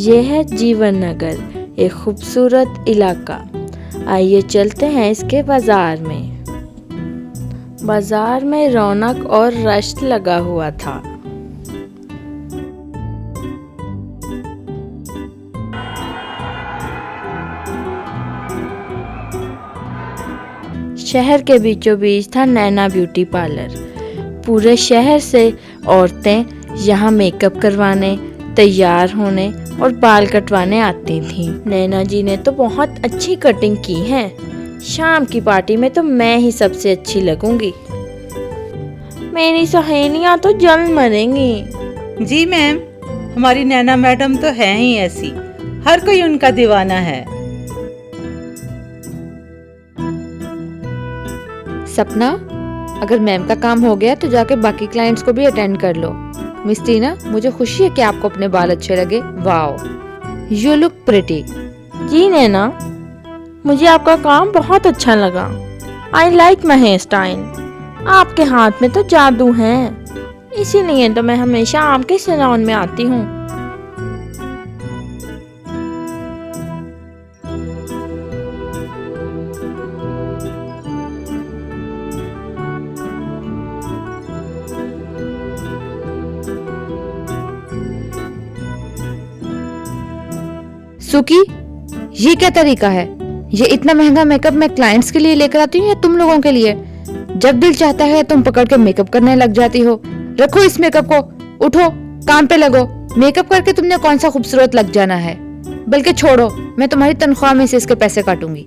ये है जीवन नगर, एक खूबसूरत इलाका। आइए चलते हैं इसके बाजार में। बाजार में रौनक और रश लगा हुआ था। शहर के बीचों बीच था नैना ब्यूटी पार्लर। पूरे शहर से औरतें यहाँ मेकअप करवाने, तैयार होने और बाल कटवाने आती थीं। नैना जी ने तो बहुत अच्छी कटिंग की है। शाम की पार्टी में तो मैं ही सबसे अच्छी लगूंगी। मेरी सहेलियां तो जल मरेंगी। जी मैम, हमारी नैना मैडम तो है ही ऐसी, हर कोई उनका दीवाना है। सपना, अगर मैम का काम हो गया तो जाके बाकी क्लाइंट्स को भी अटेंड कर लो। मिस टीना, मुझे खुशी है कि आपको अपने बाल अच्छे लगे। Wow, you look pretty. जी नैना, मुझे आपका काम बहुत अच्छा लगा। I like my hair style. आपके हाथ में तो जादू है, इसीलिए तो मैं हमेशा आपके सैलून में आती हूँ। सुकी, ये क्या तरीका है? ये इतना महंगा मेकअप मैं क्लाइंट्स के लिए लेकर आती हूँ या तुम लोगों के लिए? जब दिल चाहता है तुम पकड़ के मेकअप करने लग जाती हो। रखो इस मेकअप को, उठो काम पे लगो। मेकअप करके तुमने कौन सा खूबसूरत लग जाना है। बल्कि छोड़ो, मैं तुम्हारी तनख्वाह में से इसके पैसे काटूंगी।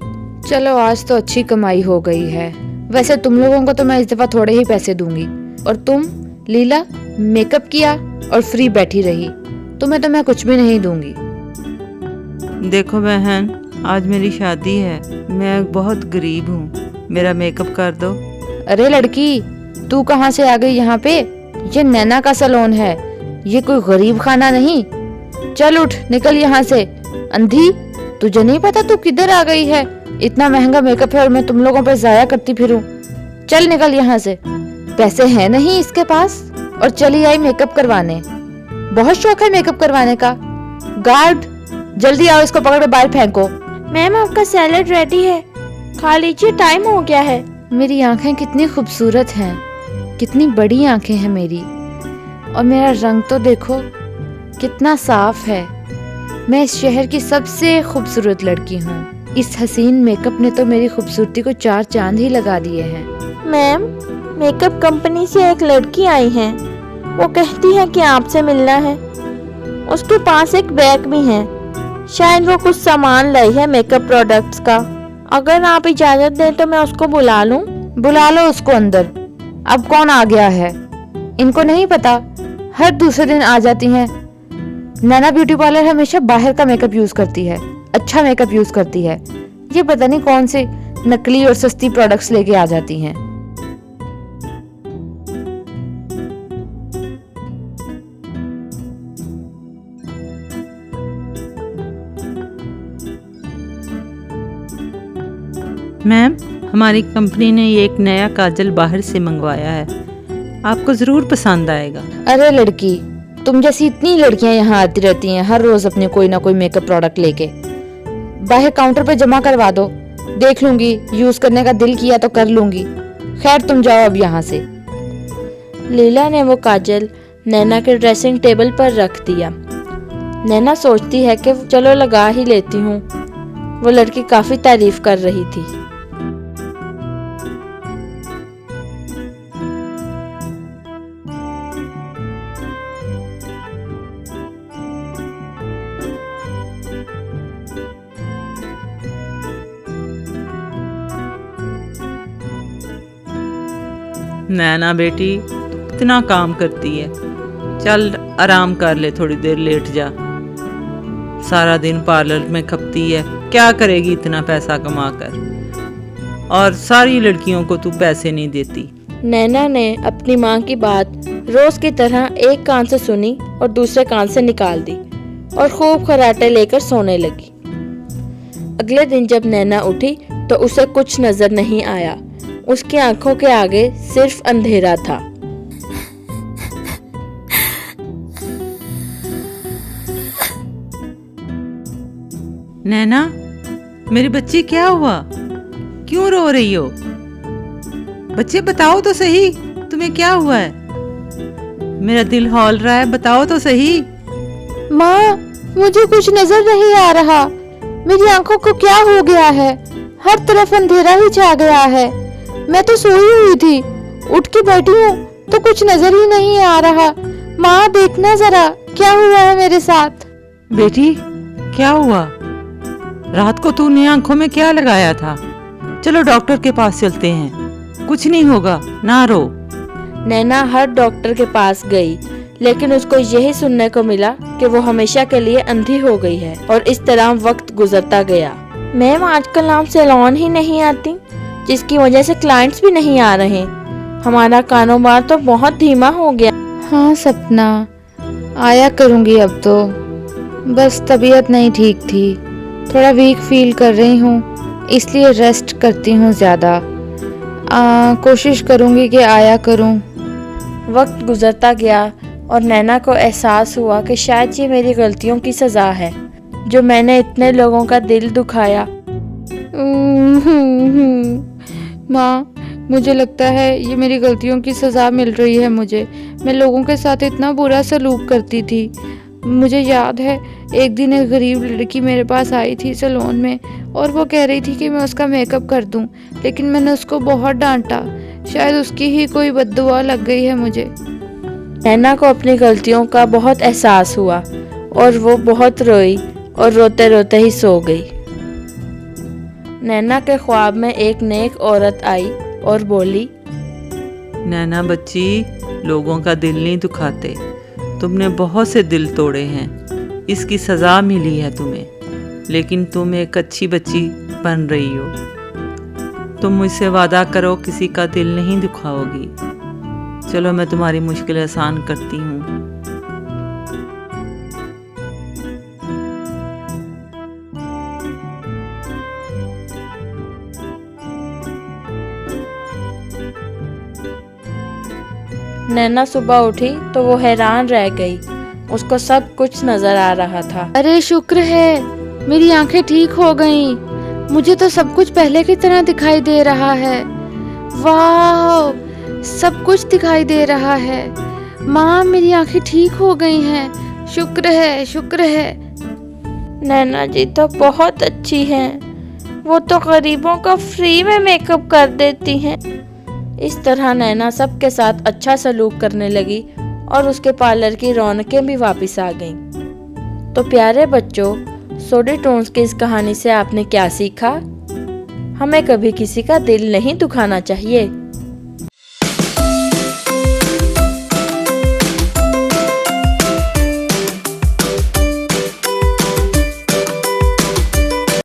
चलो, आज तो अच्छी कमाई हो गई है। वैसे तुम लोगों को तो मैं इस दफा थोड़े ही पैसे दूंगी। और तुम लीला, मेकअप किया और फ्री बैठी रही, तुम्हें तो मैं कुछ भी नहीं दूंगी। देखो बहन, आज मेरी शादी है, मैं बहुत गरीब हूँ, मेरा मेकअप कर दो। अरे लड़की, तू कहाँ से आ गई यहाँ पे? ये नैना का सैलून है, ये कोई गरीब खाना नहीं। चल उठ, निकल यहाँ से। अंधी, तुझे नहीं पता तू किधर आ गई है? इतना महंगा मेकअप है और मैं तुम लोगों पे जाया करती फिरूं। चल निकल यहाँ से। पैसे हैं नहीं इसके पास और चली आई मेकअप करवाने। बहुत शौक है मेकअप करवाने का। गार्ड, जल्दी आओ, इसको पकड़ के बाहर फेंको। मैम, आपका सैलेड रेडी है, खा लीजिए, टाइम हो गया है। मेरी आंखें कितनी खूबसूरत हैं, कितनी बड़ी आंखें हैं मेरी। और मेरा रंग तो देखो कितना साफ है। मैं इस शहर की सबसे खूबसूरत लड़की हूँ। इस हसीन मेकअप ने तो मेरी खूबसूरती को 4 चांद ही लगा दिए हैं। मैम, मेकअप कंपनी से एक लड़की आई है, वो कहती है कि आपसे मिलना है। उसके पास एक बैग भी है, शायद वो कुछ सामान लाई है मेकअप प्रोडक्ट्स का। अगर आप इजाजत दें तो मैं उसको बुला लूं? बुला लो उसको अंदर। अब कौन आ गया है? इनको नहीं पता, हर दूसरे दिन आ जाती हैं। नैना ब्यूटी पार्लर हमेशा बाहर का मेकअप यूज करती है, अच्छा मेकअप यूज करती है। ये पता नहीं कौन से नकली और सस्ती प्रोडक्ट्स लेके आ जाती हैं। मैम, हमारी कंपनी ने ये एक नया काजल बाहर से मंगवाया है, आपको जरूर पसंद आएगा। अरे लड़की, तुम जैसी इतनी लड़कियां यहाँ आती रहती हैं हर रोज अपने कोई ना कोई मेकअप प्रोडक्ट लेके। बाहर काउंटर पे जमा करवा दो, देख लूंगी, यूज करने का दिल किया तो कर लूंगी। खैर तुम जाओ अब यहाँ से। लीला ने वो काजल नैना के ड्रेसिंग टेबल पर रख दिया। नैना सोचती है कि चलो लगा ही लेती हूँ। वो लड़की काफी तारीफ कर रही थी। नैना बेटी, तू कितना काम करती है, चल आराम कर ले, थोड़ी देर लेट जा। सारा दिन पार्लर में खपती है, क्या करेगी इतना पैसा कमाकर? और सारी लड़कियों को तू पैसे नहीं देती। नैना ने अपनी माँ की बात रोज की तरह एक कान से सुनी और दूसरे कान से निकाल दी और खूब खर्राटे लेकर सोने लगी। अगले दिन जब नैना उठी तो उसे कुछ नजर नहीं आया। उसकी आंखों के आगे सिर्फ अंधेरा था। नैना, मेरी बच्ची क्या हुआ? क्यों रो रही हो? बच्चे बताओ तो सही, तुम्हें क्या हुआ है? मेरा दिल हौल रहा है, बताओ तो सही। माँ, मुझे कुछ नजर नहीं आ रहा। मेरी आंखों को क्या हो गया है? हर तरफ अंधेरा ही छा गया है। मैं तो सोई हुई थी, उठ के बैठी हूँ तो कुछ नजर ही नहीं आ रहा। माँ, देखना जरा क्या हुआ है मेरे साथ। बेटी, क्या हुआ? रात को तूने आंखों में क्या लगाया था? चलो डॉक्टर के पास चलते हैं, कुछ नहीं होगा, ना रो। नैना हर डॉक्टर के पास गई, लेकिन उसको यही सुनने को मिला कि वो हमेशा के लिए अंधी हो गई है। और इस तरह वक्त गुजरता गया। मैम, आजकल आप सैलून ही नहीं आती, जिसकी वजह से क्लाइंट्स भी नहीं आ रहे। हमारा कारोबार तो बहुत धीमा हो गया। हाँ सपना, आया करूँगी अब तो। बस तबीयत नहीं ठीक थी, थोड़ा वीक फील कर रही हूँ, इसलिए रेस्ट करती हूँ ज़्यादा। कोशिश करूँगी कि आया करूँ। वक्त गुजरता गया और नैना को एहसास हुआ कि शायद ये मेरी गलतियों की सज़ा है, जो मैंने इतने लोगों का दिल दुखाया। माँ, मुझे लगता है ये मेरी गलतियों की सज़ा मिल रही है मुझे। मैं लोगों के साथ इतना बुरा सलूक करती थी। मुझे याद है एक दिन एक गरीब लड़की मेरे पास आई थी सैलून में, और वो कह रही थी कि मैं उसका मेकअप कर दूं, लेकिन मैंने उसको बहुत डांटा। शायद उसकी ही कोई बद्दुआ लग गई है मुझे। नैना को अपनी गलतियों का बहुत एहसास हुआ और वो बहुत रोई और रोते रोते ही सो गई। नैना के ख्वाब में एक नेक औरत आई और बोली, नैना बच्ची, लोगों का दिल नहीं दुखाते। तुमने बहुत से दिल तोड़े हैं, इसकी सज़ा मिली है तुम्हें, लेकिन तुम एक अच्छी बच्ची बन रही हो। तुम मुझसे वादा करो किसी का दिल नहीं दुखाओगी। चलो मैं तुम्हारी मुश्किल आसान करती हूँ। नैना सुबह उठी तो वो हैरान रह गई। उसको सब कुछ नजर आ रहा था। अरे शुक्र है, मेरी आंखें ठीक हो गईं। मुझे तो सब कुछ पहले की तरह दिखाई दे रहा है। वाह, सब कुछ दिखाई दे रहा है। माँ, मेरी आंखें ठीक हो गई हैं। शुक्र है, शुक्र है। नैना जी तो बहुत अच्छी हैं। वो तो गरीबों का फ्री में मेकअप कर देती हैं। इस तरह नैना सबके साथ अच्छा सलूक करने लगी और उसके पार्लर की रौनकें भी वापस आ गईं। तो प्यारे बच्चों, सोडी टोन्स की इस कहानी से आपने क्या सीखा? हमें कभी किसी का दिल नहीं दुखाना चाहिए।